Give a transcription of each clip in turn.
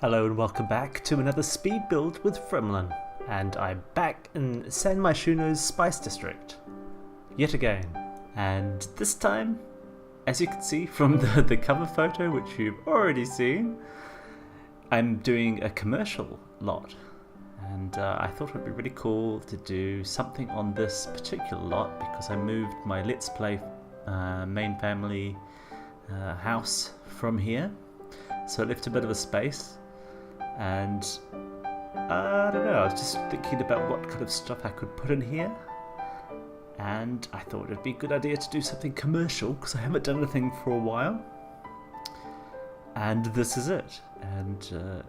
Hello and welcome back to another speed build with Frimlin, and I'm back in San Myshuno's Spice District yet again, and this time, as you can see from the cover photo which you've already seen, I'm doing a commercial lot, and I thought it would be really cool to do something on this particular lot because I moved my Let's Play main family house from here, so it left a bit of a space. And I don't know, I was just thinking about what kind of stuff I could put in here, and I thought it'd be a good idea to do something commercial because I haven't done anything for a while, and this is it. And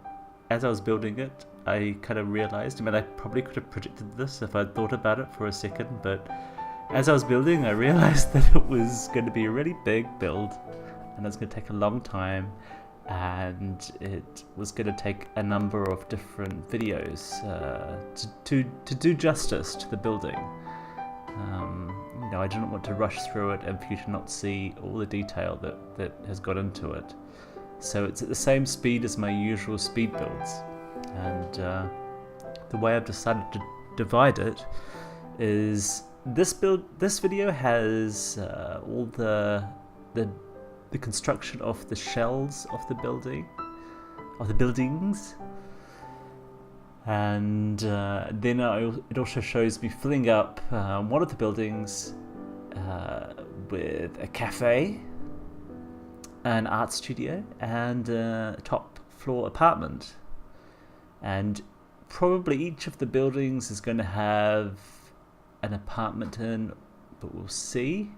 as I was building it, I kind of realized, I probably could have predicted this if I'd thought about it for a second, but as I was building I realized that it was going to be a really big build and it's going to take a long time, and it was going to take a number of different videos to do justice to the building. I didn't want to rush through it and for you to not see all the detail that has got into it. So it's at the same speed as my usual speed builds, and the way I've decided to divide it is this video has all the construction of the shells of the buildings, and then it also shows me filling up one of the buildings with a cafe, an art studio, and a top floor apartment. And probably each of the buildings is going to have an apartment in, but we'll see.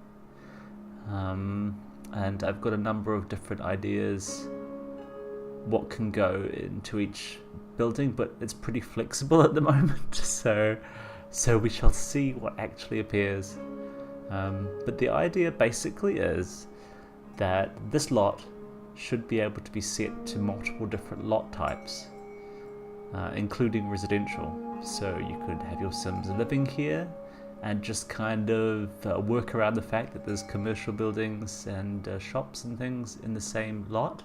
And I've got a number of different ideas what can go into each building, but it's pretty flexible at the moment, so we shall see what actually appears. But the idea basically is that this lot should be able to be set to multiple different lot types, including residential. So you could have your Sims living here and just kind of work around the fact that there's commercial buildings and shops and things in the same lot.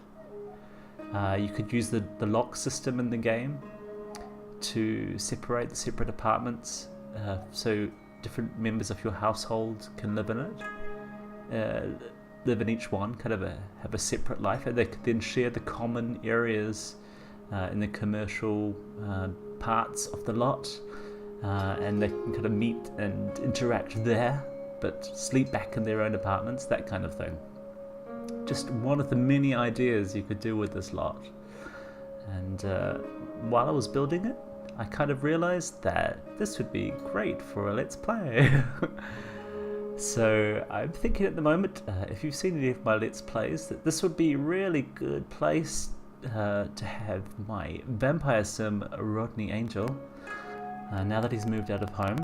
You could use the lock system in the game to separate the separate apartments, so different members of your household can live in it, live in each one, kind of have a separate life, and they could then share the common areas in the commercial parts of the lot. And they can kind of meet and interact there, but sleep back in their own apartments, that kind of thing. Just one of the many ideas you could do with this lot. And while I was building it, I kind of realized that this would be great for a Let's Play. So I'm thinking at the moment, if you've seen any of my Let's Plays, that this would be a really good place to have my vampire sim Rodney Angel. Now that he's moved out of home.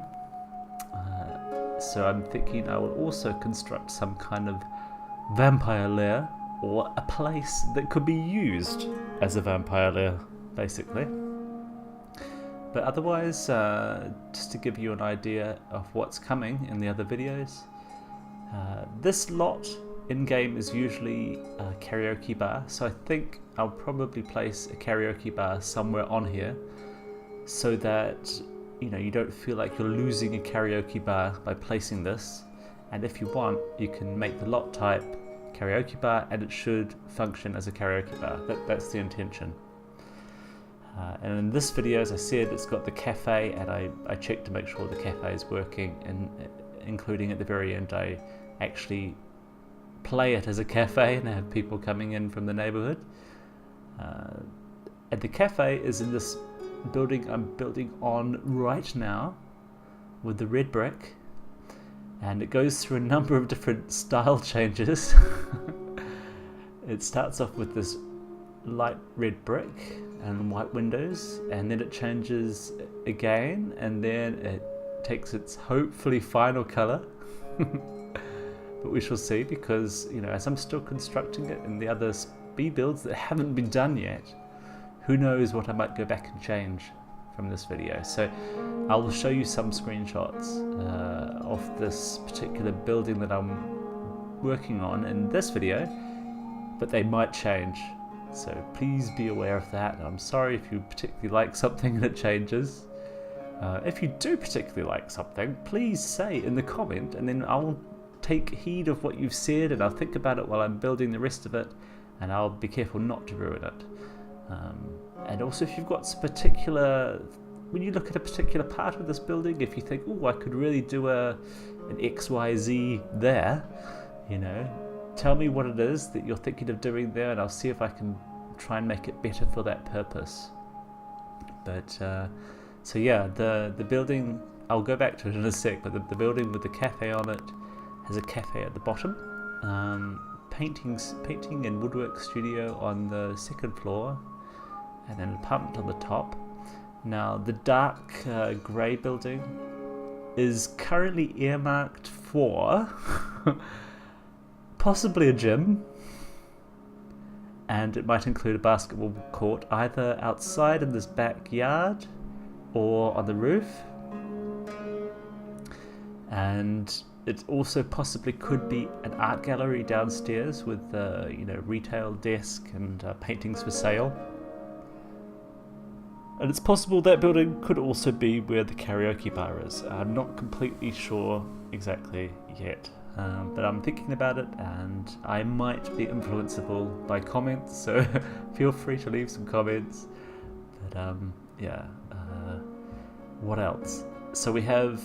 So I'm thinking I will also construct some kind of vampire lair, or a place that could be used as a vampire lair, basically. But otherwise, just to give you an idea of what's coming in the other videos, this lot in-game is usually a karaoke bar, so I think I'll probably place a karaoke bar somewhere on here, so that you don't feel like you're losing a karaoke bar by placing this. And if you want, you can make the lot type karaoke bar, and it should function as a karaoke bar. That's the intention. And in this video, as I said, it's got the cafe, and I checked to make sure the cafe is working, and including at the very end I actually play it as a cafe and have people coming in from the neighborhood. And the cafe is in this building I'm building on right now with the red brick, and it goes through a number of different style changes. It starts off with this light red brick and white windows, and then it changes again, and then it takes its hopefully final color. But we shall see, because as I'm still constructing it in the other speed builds that haven't been done yet, who knows what I might go back and change from this video. So I will show you some screenshots of this particular building that I'm working on in this video, but they might change So please be aware of that. I'm sorry if you particularly like something and it changes. If you do particularly like something, please say in the comment, and then I'll take heed of what you've said, and I'll think about it while I'm building the rest of it, and I'll be careful not to ruin it. And also, if you've got some particular, when you look at a particular part of this building, if you think, oh, I could really do an XYZ there, you know, tell me what it is that you're thinking of doing there, and I'll see if I can try and make it better for that purpose. But so yeah, the building, I'll go back to it in a sec, but the building with the cafe on it has a cafe at the bottom, painting and woodwork studio on the second floor, and then an apartment on the top. Now the dark grey building is currently earmarked for possibly a gym, and it might include a basketball court either outside in this backyard or on the roof, and it also possibly could be an art gallery downstairs with retail desk and paintings for sale. And it's possible that building could also be where the karaoke bar is. I'm not completely sure exactly yet, but I'm thinking about it, and I might be influenceable by comments, so feel free to leave some comments. But what else? So we have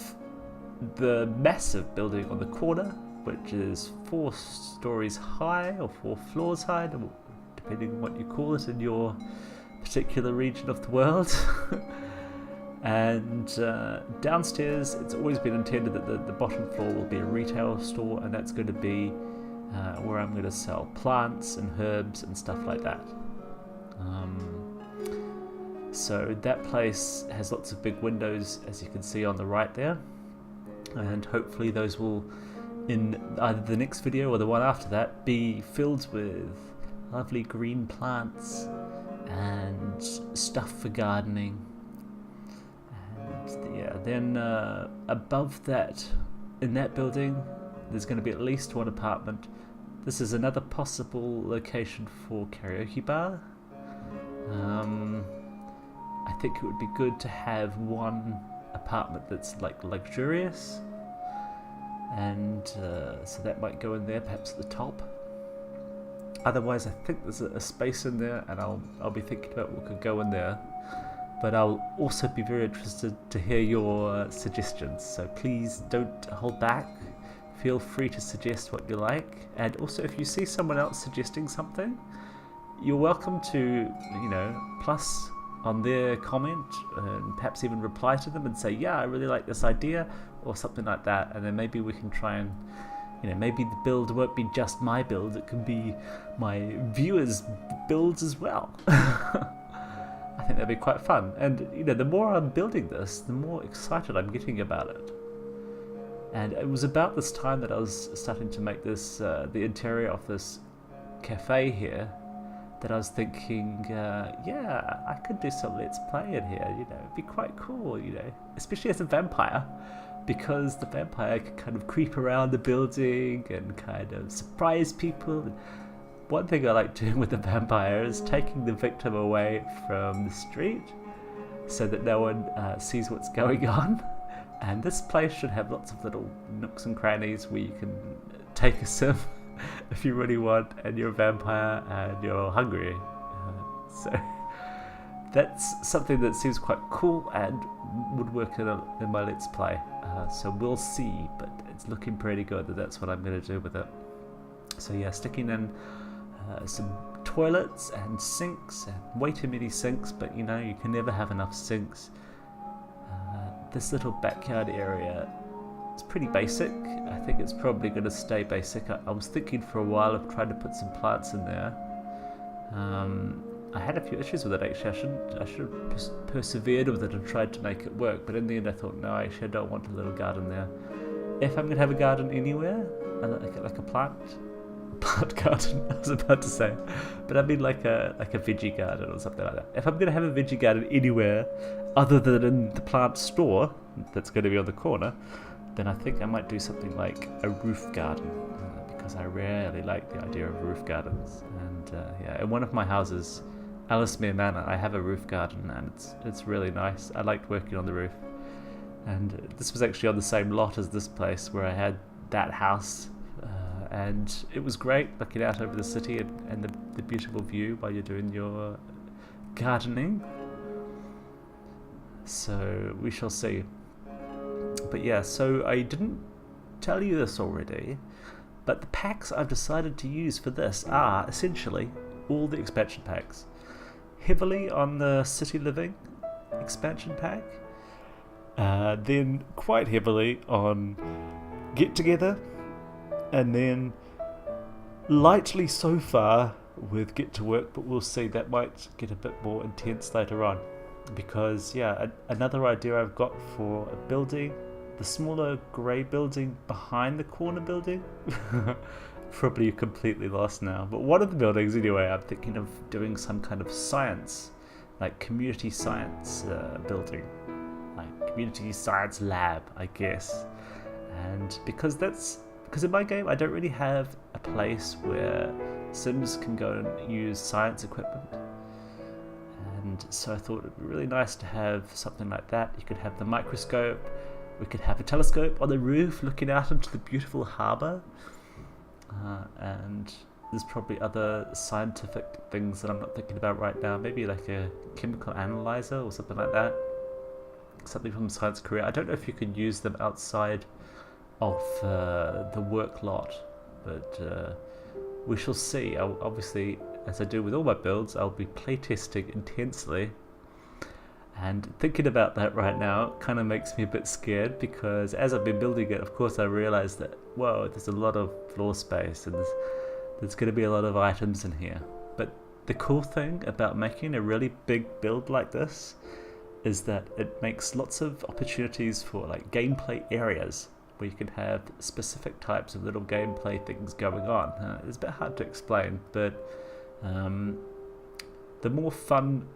the massive building on the corner, which is 4 stories high or 4 floors high, depending on what you call it in your particular region of the world. And downstairs, it's always been intended that the bottom floor will be a retail store, and that's going to be where I'm going to sell plants and herbs and stuff like that. So that place has lots of big windows, as you can see on the right there, and hopefully those will, in either the next video or the one after that, be filled with lovely green plants and stuff for gardening. And yeah, then above that, in that building, there's going to be at least 1 apartment. This is another possible location for karaoke bar. I think it would be good to have 1 apartment that's like luxurious, and so that might go in there, perhaps at the top. Otherwise, I think there's a space in there, and I'll be thinking about what could go in there. But I'll also be very interested to hear your suggestions, so please don't hold back. Feel free to suggest what you like, and also if you see someone else suggesting something, you're welcome to, plus on their comment, and perhaps even reply to them and say, yeah, I really like this idea, or something like that, and then maybe we can try and, maybe the build won't be just my build, it can be my viewers' builds as well. I think that'd be quite fun, and the more I'm building this, the more excited I'm getting about it. And it was about this time that I was starting to make this, the interior of this cafe here, that I was thinking, yeah, I could do some Let's Play in here, it'd be quite cool, especially as a vampire, because the vampire can kind of creep around the building and kind of surprise people. And one thing I like doing with the vampire is taking the victim away from the street so that no one sees what's going on. And this place should have lots of little nooks and crannies where you can take a sim if you really want, and you're a vampire and you're hungry. So that's something that seems quite cool and would work in my Let's Play. So we'll see, but it's looking pretty good that that's what I'm going to do with it. So yeah, sticking in some toilets and sinks, and way too many sinks, but you can never have enough sinks. This little backyard area, it's pretty basic. I think it's probably going to stay basic. I was thinking for a while of trying to put some plants in there. I had a few issues with it actually. I should have persevered with it and tried to make it work, but in the end I thought, no, actually I don't want a little garden there. If I'm going to have a garden anywhere, like a plant garden, I was about to say, but I mean like a veggie garden or something like that. If I'm going to have a veggie garden anywhere other than in the plant store that's going to be on the corner, then I think I might do something like a roof garden, because I really like the idea of roof gardens. And yeah, in one of my houses, Ellesmere Manor, I have a roof garden, and it's really nice. I liked working on the roof. And this was actually on the same lot as this place where I had that house, and it was great looking out over the city and the beautiful view while you're doing your gardening. So we shall see. But yeah, so I didn't tell you this already, but the packs I've decided to use for this are essentially all the expansion packs. Heavily on the City Living expansion pack, then quite heavily on Get Together, and then lightly so far with Get to Work, but we'll see, that might get a bit more intense later on. Because yeah, another idea I've got for a building, the smaller grey building behind the corner building, probably completely lost now, but one of the buildings anyway, I'm thinking of doing some kind of science, like community science building, like community science lab, I guess. And because in my game I don't really have a place where Sims can go and use science equipment. And so I thought it'd be really nice to have something like that. You could have the microscope, we could have a telescope on the roof looking out into the beautiful harbour, and there's probably other scientific things that I'm not thinking about right now, maybe like a chemical analyzer or something like that, something from Science Korea. I don't know if you can use them outside of the work lot, but we shall see. Obviously, as I do with all my builds, I'll be playtesting intensely, and thinking about that right now kind of makes me a bit scared, because as I've been building it, of course I realised that, whoa, there's a lot of floor space, and there's going to be a lot of items in here. But the cool thing about making a really big build like this is that it makes lots of opportunities for like gameplay areas, where you can have specific types of little gameplay things going on. It's a bit hard to explain, but the more fun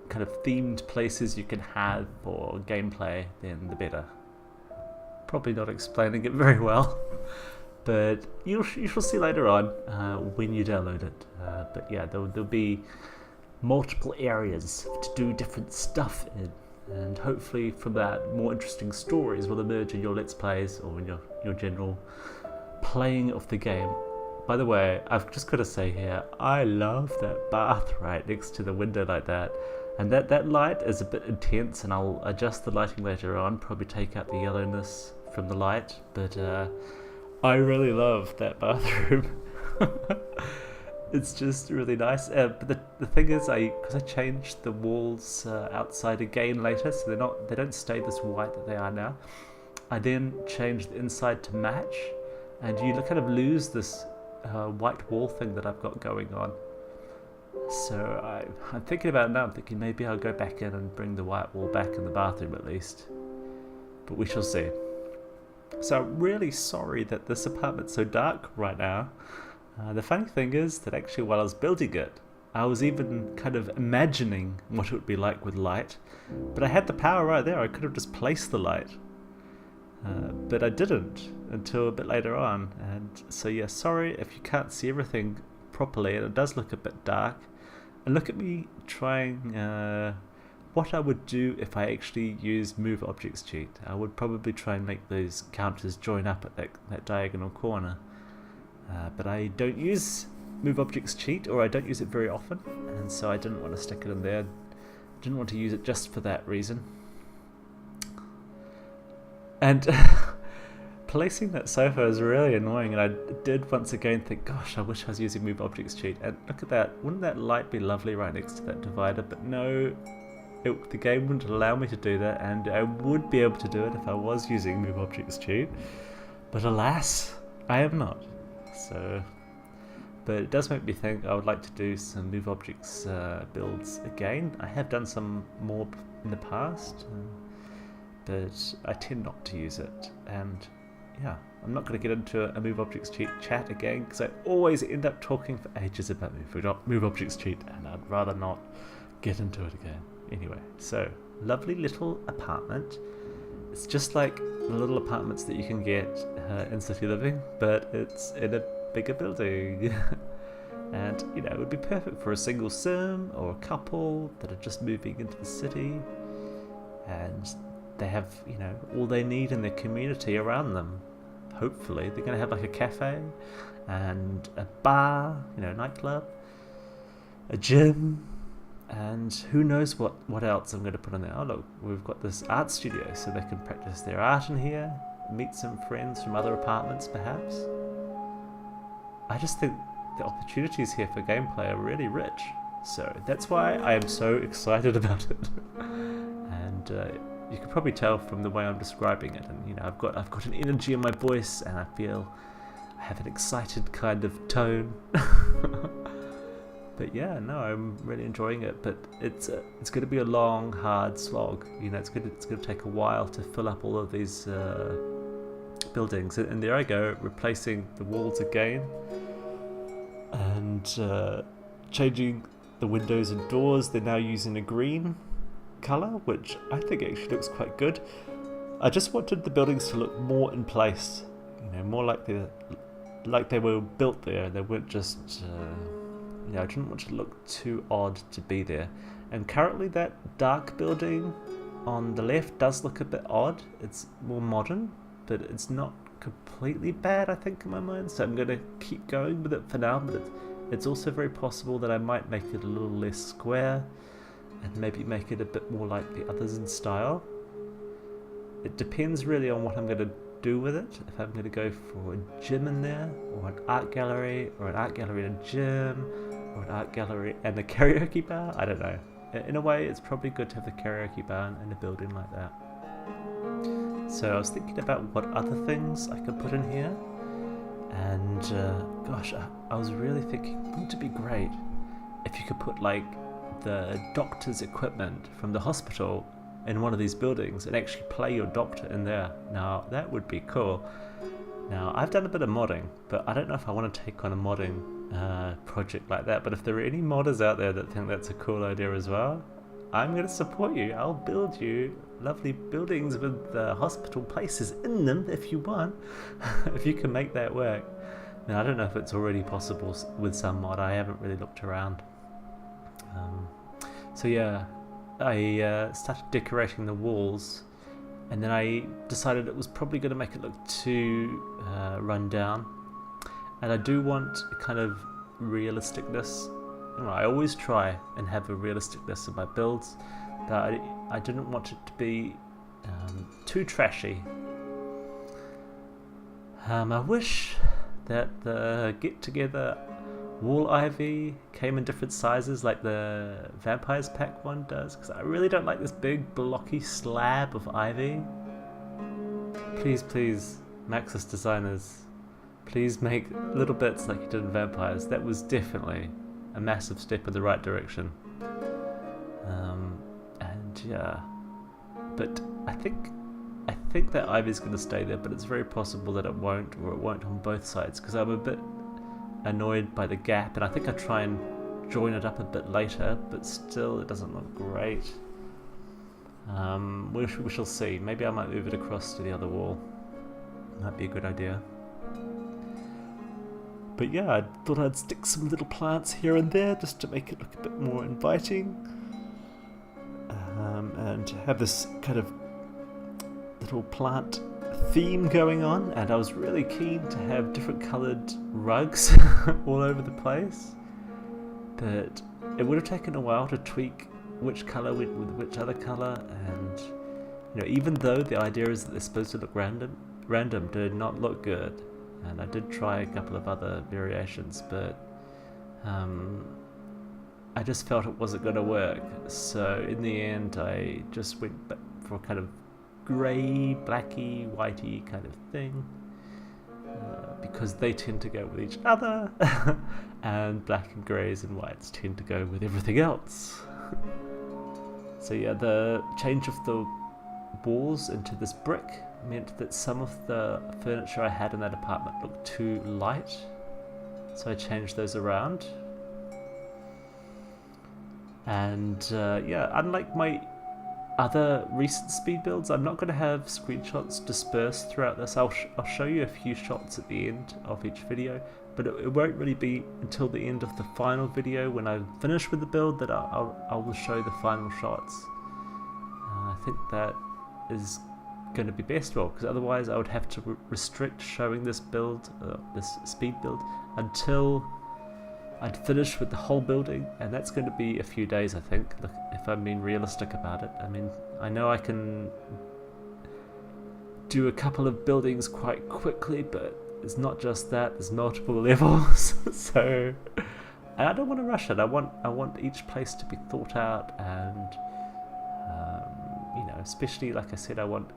kind of themed places you can have for gameplay, then the better. Probably not explaining it very well, but you shall see later on when you download it. But yeah, there'll be multiple areas to do different stuff in, and hopefully from that more interesting stories will emerge in your Let's Plays or in your general playing of the game. By the way, I've just got to say here, I love that bath right next to the window like that. And that light is a bit intense, and I'll adjust the lighting later on, probably take out the yellowness from the light, but I really love that bathroom. It's just really nice. But the thing is, because I changed the walls outside again later, so they don't stay this white that they are now. I then changed the inside to match, and you kind of lose this white wall thing that I've got going on. So I'm thinking about it now. I'm thinking maybe I'll go back in and bring the white wall back in the bathroom at least. But we shall see. So I'm really sorry that this apartment's so dark right now. The funny thing is that actually while I was building it, I was even kind of imagining what it would be like with light. But I had the power right there. I could have just placed the light. But I didn't until a bit later on. And so yeah, sorry if you can't see everything properly, and it does look a bit dark. And look at me trying what I would do if I actually used Move Objects Cheat. I would probably try and make those counters join up at that diagonal corner. But I don't use Move Objects Cheat, or I don't use it very often, and so I didn't want to stick it in there. Didn't want to use it just for that reason. And placing that sofa is really annoying, and I did once again think, gosh, I wish I was using Move Objects Cheat. And look at that, wouldn't that light be lovely right next to that divider? But no, the game wouldn't allow me to do that, and I would be able to do it if I was using Move Objects Cheat. But alas, I am not. So, but it does make me think I would like to do some Move Objects builds again. I have done some more in the past, but I tend not to use it. And yeah, I'm not going to get into a Move Objects Cheat chat again, because I always end up talking for ages about Move Objects Cheat, and I'd rather not get into it again. Anyway, so lovely little apartment. It's just like the little apartments that you can get in City Living, but it's in a bigger building. And, you know, it would be perfect for a single sim or a couple that are just moving into the city, and they have, you know, all they need in their community around them. Hopefully they're going to have like a cafe and a bar, you know, nightclub, a gym, and who knows what else I'm going to put on there. Oh look, we've got this art studio, so they can practice their art in here, meet some friends from other apartments perhaps. I just think the opportunities here for gameplay are really rich, so that's why I am so excited about it. And you can probably tell from the way I'm describing it, and you know, I've got an energy in my voice, and I feel I have an excited kind of tone. But yeah, no, I'm really enjoying it. But it's going to be a long, hard slog. You know, it's going to take a while to fill up all of these buildings. And there I go, replacing the walls again, and changing the windows and doors. They're now using a green colour, which I think actually looks quite good. I just wanted the buildings to look more in place, you know, more like they were built there. They weren't just you know, I didn't want it to look too odd to be there. And currently that dark building on the left does look a bit odd. It's more modern, but it's not completely bad, I think, in my mind, so I'm going to keep going with it for now. But it's also very possible that I might make it a little less square and maybe make it a bit more like the others in style. It depends really on what I'm going to do with it. If I'm going to go for a gym in there, or an art gallery, or an art gallery and a gym, or an art gallery and a karaoke bar, I don't know. In a way, it's probably good to have the karaoke bar in a building like that. So I was thinking about what other things I could put in here, and gosh, I was really thinking, wouldn't it be great if you could put like the doctor's equipment from the hospital in one of these buildings and actually play your doctor in there. Now that would be cool. Now I've done a bit of modding, but I don't know if I want to take on a modding project like that. But if there are any modders out there that think that's a cool idea as well, I'm going to support you. I'll build you lovely buildings with hospital places in them if you want. If you can make that work. Now I don't know if it's already possible with some mod. I haven't really looked around. So yeah, I started decorating the walls, and then I decided it was probably going to make it look too run down, and I do want a kind of realisticness. You know, I always try and have a realisticness in my builds, but I didn't want it to be too trashy. I wish that the get-together wall ivy came in different sizes like the Vampires Pack one does, because I really don't like this big blocky slab of ivy. Please, please, Maxis designers, please make little bits like you did in Vampires. That was definitely a massive step in the right direction. And yeah, but I think that ivy's going to stay there, but it's very possible that it won't, or it won't on both sides, because I'm a bit annoyed by the gap, and I think I try and join it up a bit later, but still it doesn't look great. We shall see. Maybe I might move it across to the other wall. Might be a good idea. But yeah, I thought I'd stick some little plants here and there just to make it look a bit more inviting, and have this kind of little plant theme going on. And I was really keen to have different coloured rugs all over the place, but it would have taken a while to tweak which colour with which other colour, and you know, even though the idea is that they're supposed to look random did not look good. And I did try a couple of other variations, but I just felt it wasn't going to work. So in the end, I just went for a kind of grey, blacky, whitey kind of thing, because they tend to go with each other, and black and greys and whites tend to go with everything else. So yeah, the change of the walls into this brick meant that some of the furniture I had in that apartment looked too light, so I changed those around. And yeah, unlike my other recent speed builds. I'm not going to have screenshots dispersed throughout this. I'll show you a few shots at the end of each video, but it won't really be until the end of the final video when I'm finished with the build that I will show the final shots. I think that is going to be best, well, because otherwise I would have to restrict showing this build, this speed build, until I'd finish with the whole building, and that's going to be a few days, I think, if I'm being realistic about it. I mean, I know I can do a couple of buildings quite quickly, but it's not just that, there's multiple levels, so and I don't want to rush it. I want each place to be thought out, and you know, especially, like I said, I want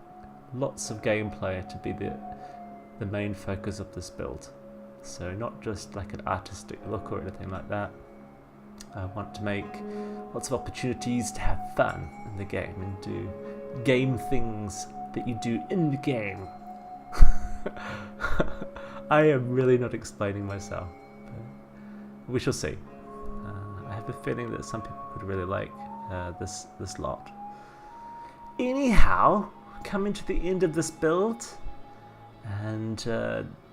lots of gameplay to be the main focus of this build. So not just like an artistic look or anything like that. I want to make lots of opportunities to have fun in the game and do game things that you do in the game. I am really not explaining myself, but we shall see. I have a feeling that some people would really like this lot. Anyhow, coming to the end of this build, and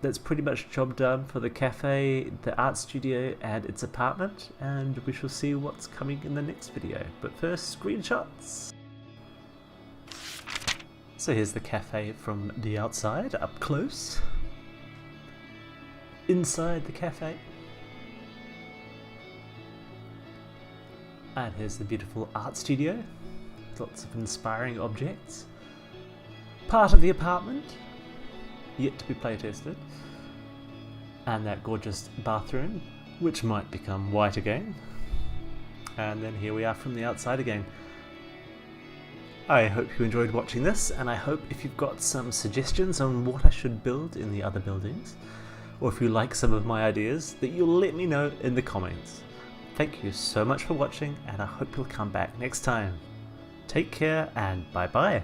that's pretty much job done for the cafe, the art studio, and its apartment, and we shall see what's coming in the next video. But first, screenshots. So here's the cafe from the outside, up close. Inside the cafe. And here's the beautiful art studio. Lots of inspiring objects. Part of the apartment, yet to be playtested, and that gorgeous bathroom, which might become white again. And then here we are from the outside again. I hope you enjoyed watching this, and I hope if you've got some suggestions on what I should build in the other buildings, or if you like some of my ideas, that you'll let me know in the comments. Thank you so much for watching, and I hope you'll come back next time. Take care, and bye bye.